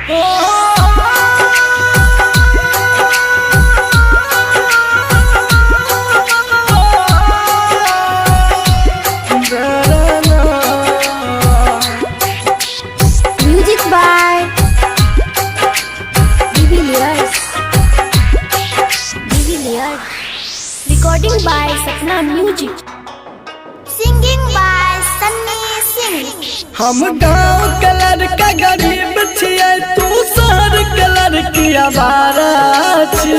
Music by De Villiers. Recording by Sapna Music. Singing by Sunny Singh. हम गाँव colour का गरीब छियै, तू शहर कलर की आवारा छी।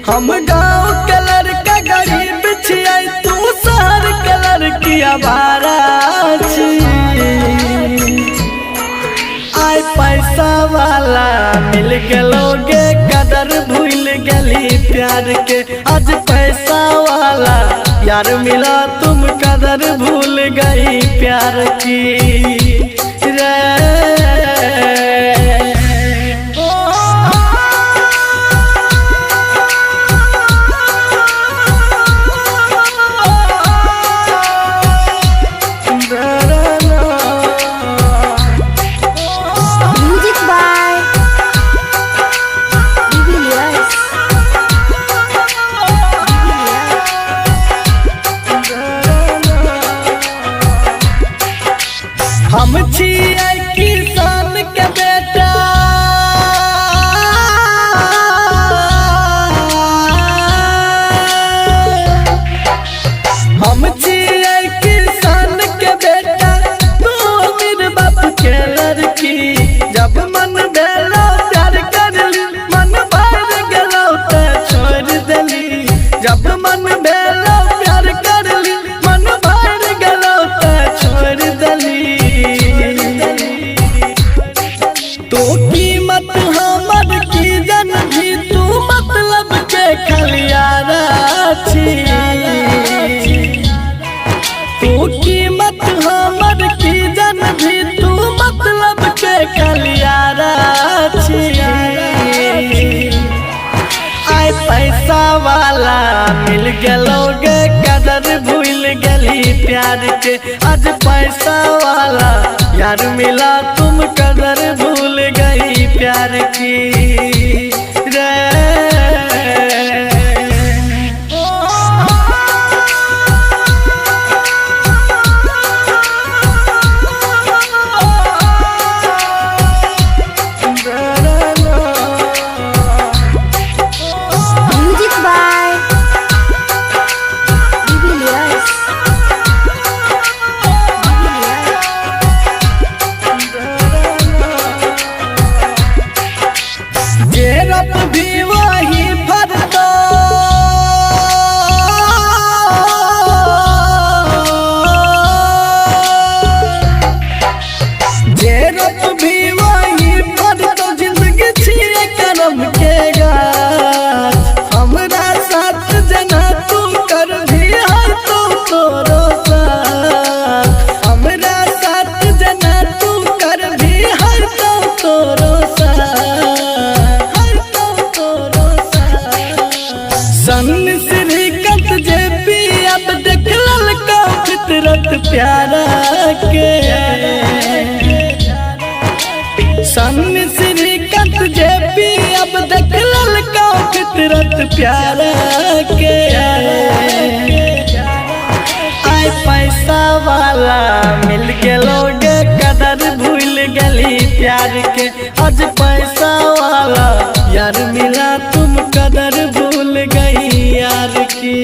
हम गाँव कलर का गरीब छियै, तू शहर कलर की आवारा छी। आय पैसा वाला मिल गलोगे, कदर भूल गली प्यार के। आज पैसा वाला यार मिला, तुम कदर भूल गई प्यार की रे। Music by De Villiers. हम छियै किसान के बेटा, हम छियै किसान के बेटा, तू मेरे बाप के लड़की। जब मन भेलो प्यार करली, मन भर गेलो तो छोड़ देली। जब मन भेलो प्यार करली, मन भर गेलो तो छोड़ देली। तो कीमत हमर की जन भी, तू मतलब के खलियारा छी। तू कीमत हमर की जन भी, तू मतलब के खलियारा छी। आय पैसा वाला मिल गलोगे, कदर भूल गली प्यार के। आज पैसा वाला यार मिला, तुम कदर भूल गई प्यार की रे। Music by De Villiers. जे रब भी वही भरतो, जे रब भी वही भरतो। जिंदगी छिए करम के गाछ, हमरा साथ जना तू कर भी है तो तोरो साथ। हमरा साथ जना तू कर भी है तो तोरो साथ। सन श्रीकांत जे पी अब देख ललका फितरत प्यारा के। सन श्रीकांत जे पी अब देख ललका फितरत प्यारा के। आय पैसा वाला मिल गलोगे, कदर भूल गली प्यार के। आज पैसा वाला यार मिला, तुम कदर भूल गई यार की।